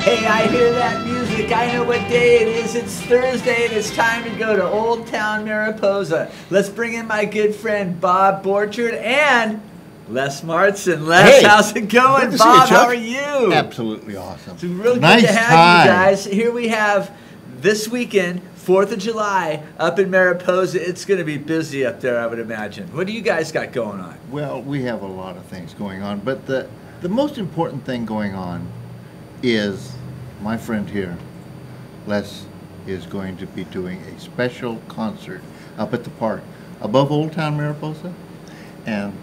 Hey, I hear that music. I know what day it is. It's Thursday and it's time to go to Old Town Mariposa. Let's bring in my good friend Bob Borchard and Les Marsden. Les, how's it going? Bob, how are you? Absolutely awesome. It's really good to have you guys. Here we have this weekend, 4th of July, up in Mariposa. It's going to be busy up there, I would imagine. What do you guys got going on? Well, we have a lot of things going on, but the most important thing going on is my friend here, Les, is going to be doing a special concert up at the park above Old Town Mariposa. And,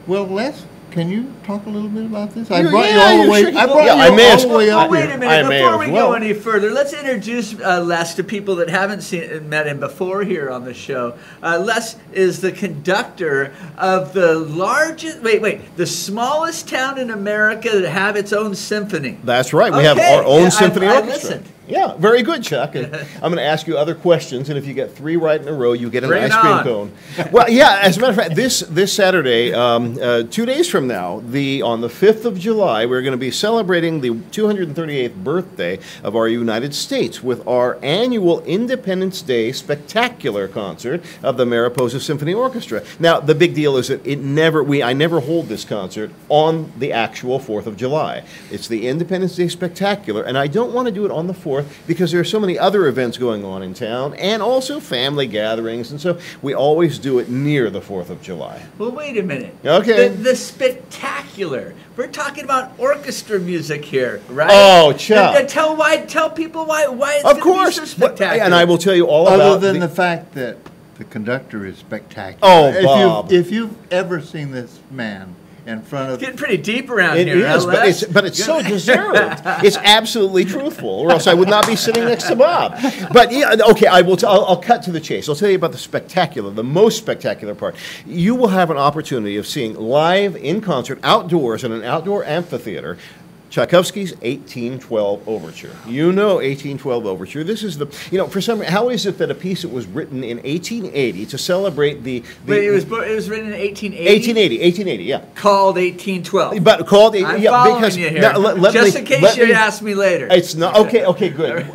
well, Les, can you talk a little bit about this? I brought you all the way. I brought you all the way up here. Wait a minute. Before we go any further, let's introduce Les to people that haven't met him before here on the show. Les is the conductor of the largest, the smallest town in America that have its own symphony. That's right. We have our own symphony orchestra. Listened. Yeah, very good, Chuck. And I'm going to ask you other questions, and if you get 3 right in a row, you get an ice cream cone. Well, yeah, as a matter of fact, this Saturday, 2 days from now, on the 5th of July, we're going to be celebrating the 238th birthday of our United States with our annual Independence Day spectacular concert of the Mariposa Symphony Orchestra. Now, the big deal is that I never hold this concert on the actual 4th of July. It's the Independence Day spectacular, and I don't want to do it on the 4th because there are so many other events going on in town and also family gatherings, and so we always do it near the 4th of July. Well, wait a minute. Okay. The spectacular. We're talking about orchestra music here, right? Oh, Chuck. Tell people why it's going to be so spectacular. And I will tell you all about other than the fact that the conductor is spectacular. Oh, Bob. If you've ever seen this man in front of... It's getting pretty deep around here. It is, but it's so deserved. It's absolutely truthful, or else I would not be sitting next to Bob. But yeah, okay, I'll cut to the chase. I'll tell you about the most spectacular part. You will have an opportunity of seeing live in concert outdoors in an outdoor amphitheater Tchaikovsky's 1812 Overture. You know 1812 Overture. This is for some reason, how is it that a piece that was written in 1880 to celebrate it was written in 1880? 1880, yeah. Called 1812. But called, I'm following you here. Now, just in case you ask me later. It's not, okay, good.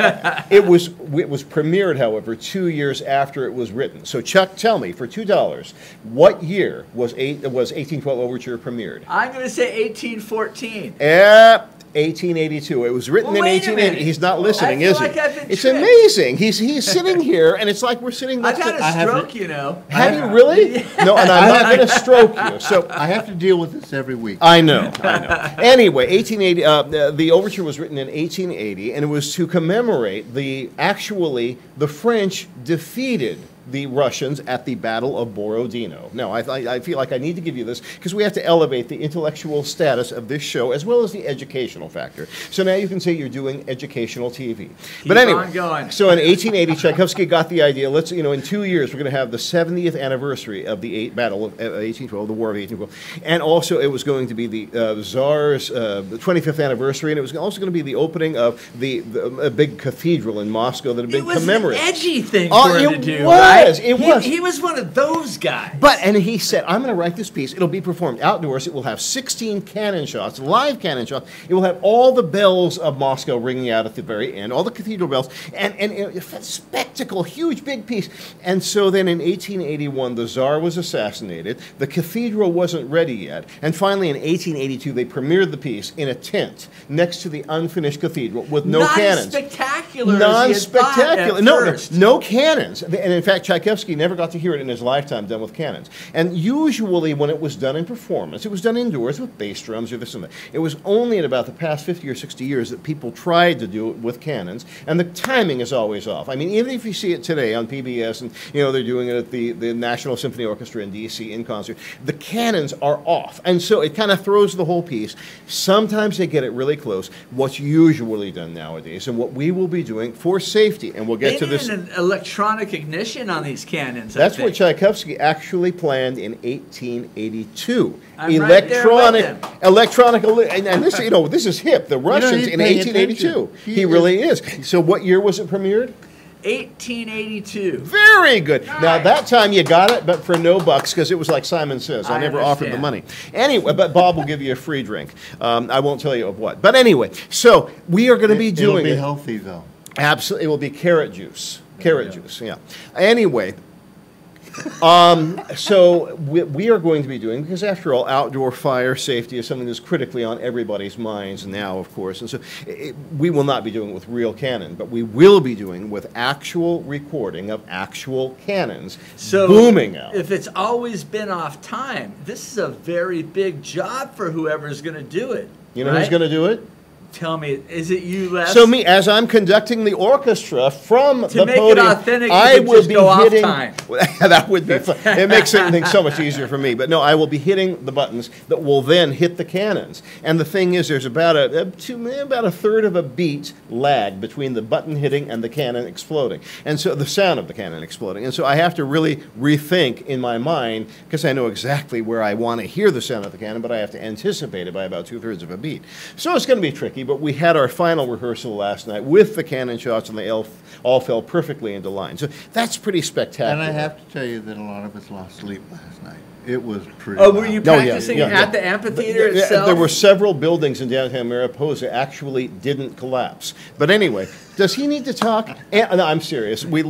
It was premiered, however, 2 years after it was written. So Chuck, tell me, for $2, what year was 1812 Overture premiered? I'm going to say 1814. 1882. It was written in 1880. He's not listening, is he? It's tricked. Amazing. He's sitting here, and it's like we're sitting next I've had a stroke, you know. Have you really? No, and I'm not going to stroke you. So I have to deal with this every week. I know. Anyway, 1880. The overture was written in 1880, and it was to commemorate the French defeated the Russians at the Battle of Borodino. Now, I feel like I need to give you this because we have to elevate the intellectual status of this show as well as the educational factor. So now you can say you're doing educational TV. But anyway, so in 1880, Tchaikovsky got the idea. In 2 years, we're going to have the 70th anniversary of the Battle of 1812, the War of 1812, and also it was going to be the Tsar's the 25th anniversary, and it was also going to be the opening of a big cathedral in Moscow that had been commemorated. It was an edgy thing for him to do, right? It was. He was one of those guys. And he said, I'm going to write this piece. It'll be performed outdoors. It will have 16 cannon shots, live cannon shots. It will have all the bells of Moscow ringing out at the very end, all the cathedral bells, and a spectacle, huge, big piece. And so then in 1881, the Tsar was assassinated. The cathedral wasn't ready yet. And finally in 1882, they premiered the piece in a tent next to the unfinished cathedral with no cannons. Non-spectacular. No cannons. And in fact, Tchaikovsky never got to hear it in his lifetime done with cannons. And usually when it was done in performance, it was done indoors with bass drums or this and that. It was only in about the past 50 or 60 years that people tried to do it with cannons, and the timing is always off. I mean, even if you see it today on PBS and they're doing it at the National Symphony Orchestra in D.C. in concert, the cannons are off. And so it kind of throws the whole piece. Sometimes they get it really close. What's usually done nowadays, and what we will be doing for safety, and we'll get to this. An electronic ignition on these cannons. That's what Tchaikovsky actually planned in 1882. Electronic, and this is hip. The Russians in 1882. He really is. So what year was it premiered? 1882. Very good. Nice. Now, that time you got it, but for no bucks, because it was like Simon Says. I never offered the understand. money. Anyway, but Bob will give you a free drink. I won't tell you of what. But anyway, so we are going to be doing It'll be it. healthy, though. Absolutely. It will be carrot juice. Carrot juice, yeah. Anyway, so we are going to be doing, because after all, outdoor fire safety is something that's critically on everybody's minds now, of course. And so we will not be doing it with real cannon, but we will be doing with actual recording of actual cannons booming out. If it's always been off time, this is a very big job for whoever's going to do it. You know who's going to do it? Tell me, is it you, Les? So me, as I'm conducting the orchestra from the make podium, it authentic, I you could will just be go off hitting. time. That would be fun. It makes everything so much easier for me. But no, I will be hitting the buttons that will then hit the cannons. And the thing is, there's about a third of a beat lag between the button hitting and the cannon exploding, and so the sound of the cannon exploding. And so I have to really rethink in my mind, because I know exactly where I want to hear the sound of the cannon, but I have to anticipate it by about 2/3 of a beat. So it's going to be tricky. But we had our final rehearsal last night with the cannon shots, and they all fell perfectly into line. So that's pretty spectacular. And I have to tell you that a lot of us lost sleep last night. It was pretty Oh, were you loud. practicing at the amphitheater itself? There were several buildings in downtown Mariposa actually didn't collapse. But anyway, does he need to talk? No, I'm serious. We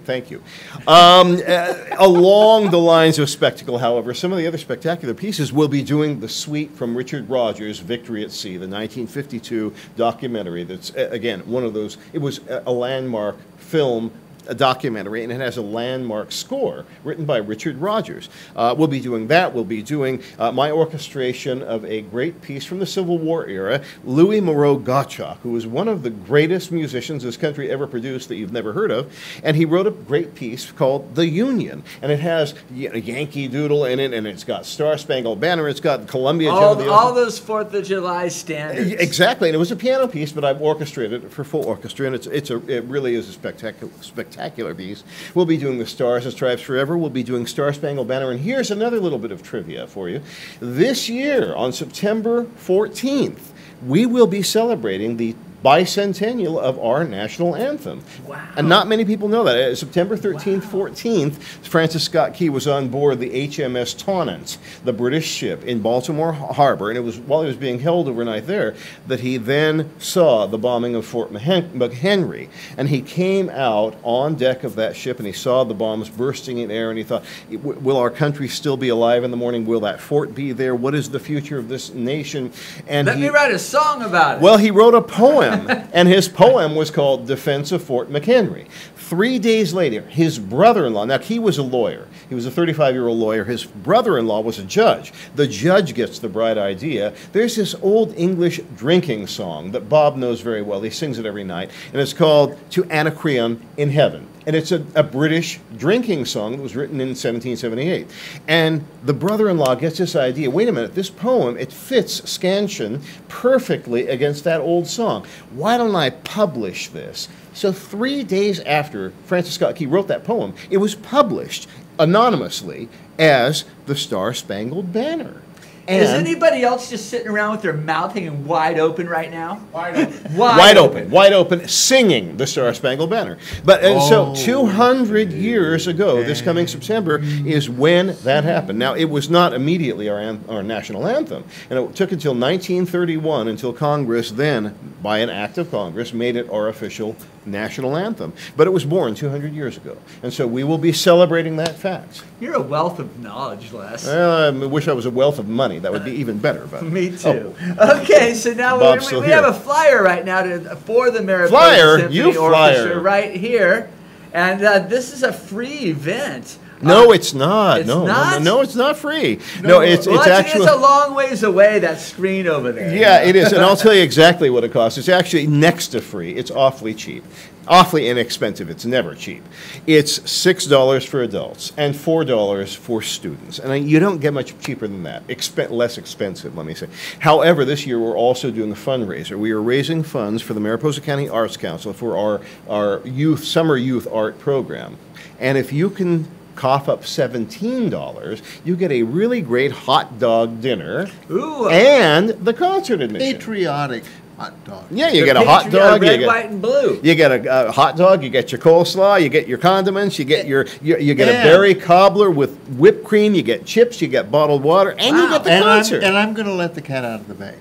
thank you. Along the lines of spectacle, however, some of the other spectacular pieces will be doing the suite from Richard Rogers' Victory at Sea, the 1952 documentary. That's again one of those. It was a landmark film. A documentary, and it has a landmark score written by Richard Rogers. We'll be doing that. We'll be doing my orchestration of a great piece from the Civil War era, Louis Moreau Gottschalk, who was one of the greatest musicians this country ever produced that you've never heard of, and he wrote a great piece called The Union, and it has a Yankee Doodle in it, and it's got Star Spangled Banner, it's got Columbia. all those 4th of July standards. Exactly, and it was a piano piece, but I've orchestrated it for full orchestra, and it really is a spectacular piece. We'll be doing the Stars and Stripes Forever. We'll be doing Star Spangled Banner. And here's another little bit of trivia for you. This year, on September 14th, we will be celebrating the bicentennial of our national anthem. Wow. And not many people know that. September 13th, 14th, Francis Scott Key was on board the HMS Tonnant, the British ship, in Baltimore Harbor. And it was while he was being held overnight there that he then saw the bombing of Fort McHenry. And he came out on deck of that ship and he saw the bombs bursting in air and he thought, will our country still be alive in the morning? Will that fort be there? What is the future of this nation? And Let me write a song about it. Well, he wrote a poem, and his poem was called Defense of Fort McHenry. 3 days later, his brother-in-law, now he was a lawyer. He was a 35-year-old lawyer. His brother-in-law was a judge. The judge gets the bright idea. There's this old English drinking song that Bob knows very well. He sings it every night, and it's called To Anacreon in Heaven. And it's a British drinking song that was written in 1778. And the brother-in-law gets this idea, wait a minute, this poem, it fits scansion perfectly against that old song. Why don't I publish this? So 3 days after Francis Scott Key wrote that poem, it was published anonymously as the Star Spangled Banner. Is anybody else just sitting around with their mouth hanging wide open right now? Wide open, singing the Star Spangled Banner. But so 200 years ago, this coming September, is when that happened. Now, it was not immediately our national anthem, and it took until 1931 until Congress then, by an act of Congress, made it our official national anthem. But it was born 200 years ago, and so we will be celebrating that fact. You're a wealth of knowledge, Les. I wish I was a wealth of money. That would be even better. But me too. Okay, so now we have a flyer right now for the Mariposa Symphony Orchestra right here, and this is a free event. No, it's not. It's no, not? No, it's not free. No, it's actually. It's a long ways away, that screen over there. Yeah, it is. And I'll tell you exactly what it costs. It's actually next to free. It's awfully cheap. Awfully inexpensive. It's never cheap. It's $6 for adults and $4 for students. And you don't get much cheaper than that. Less expensive, let me say. However, this year we're also doing a fundraiser. We are raising funds for the Mariposa County Arts Council for our summer youth art program. And if you can cough up $17, you get a really great hot dog dinner. Ooh. And the concert admission. Patriotic. hot dog. Yeah, you The get a hot picture, dog. red, you white, and blue. get a hot dog. You get your coleslaw. You get your condiments. You get you get Yeah. a berry cobbler with whipped cream. You get chips. You get bottled water, and you get the And concert. I'm going to let the cat out of the bag.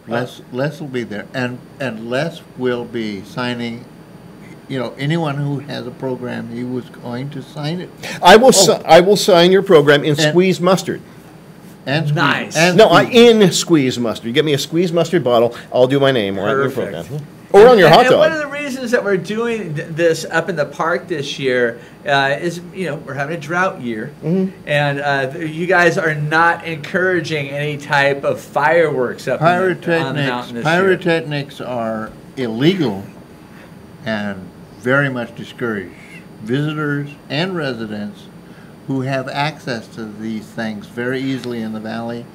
Les will be there, and Les will be signing. You know, anyone who has a program, he was going to sign it. I will sign your program in And- squeezed mustard. And squeeze, Nice. And No, squeeze. in squeezed mustard. You get me a squeezed mustard bottle. I'll do my name right on your Perfect. program, or on your hot And one of dog. the reasons that we're doing this up in the park this year is, you know, we're having a drought year, and you guys are not encouraging any type of fireworks up on the mountain this year. Pyrotechnics are illegal and very much discouraged. Visitors and residents who have access to these things very easily in the valley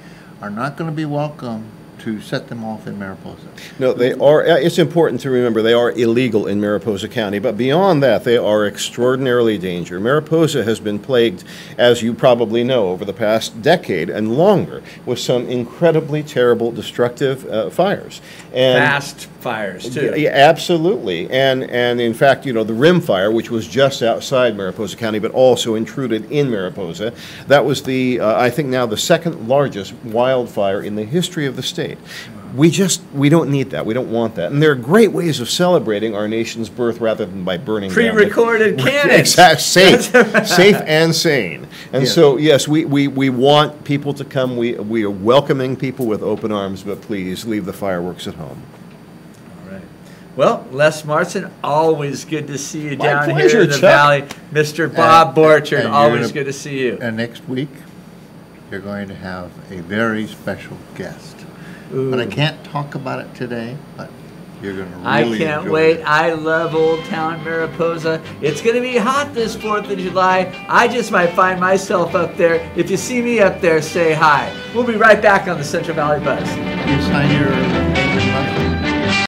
are not going to be welcome to set them off in Mariposa. No, they are. It's important to remember they are illegal in Mariposa County, but beyond that, they are extraordinarily dangerous. Mariposa has been plagued, as you probably know, over the past decade and longer, with some incredibly terrible, destructive fires. And Fast fires too. Yeah, absolutely. And in fact, you know, the Rim Fire, which was just outside Mariposa County, but also intruded in Mariposa, that was the, I think now the second largest wildfire in the history of the state. We don't need that. We don't want that. And there are great ways of celebrating our nation's birth rather than by burning down the- Pre-recorded cannons. Exactly. Safe and sane. And Yes. so, yes, we want people to come. We are welcoming people with open arms, but please leave the fireworks at home. All right. Well, Les Marsden, always good to see you My down pleasure, here in the Chuck. valley. Mr. Bob Borchard, and you're always gonna- good to see you. And next week, you're going to have a very special guest. But I Ooh. can't talk about it today, but you're going to really I can't enjoy wait. it. I love Old Town Mariposa. It's going to be hot this 4th of July. I just might find myself up there. If you see me up there, say hi. We'll be right back on the Central Valley Buzz. You sign your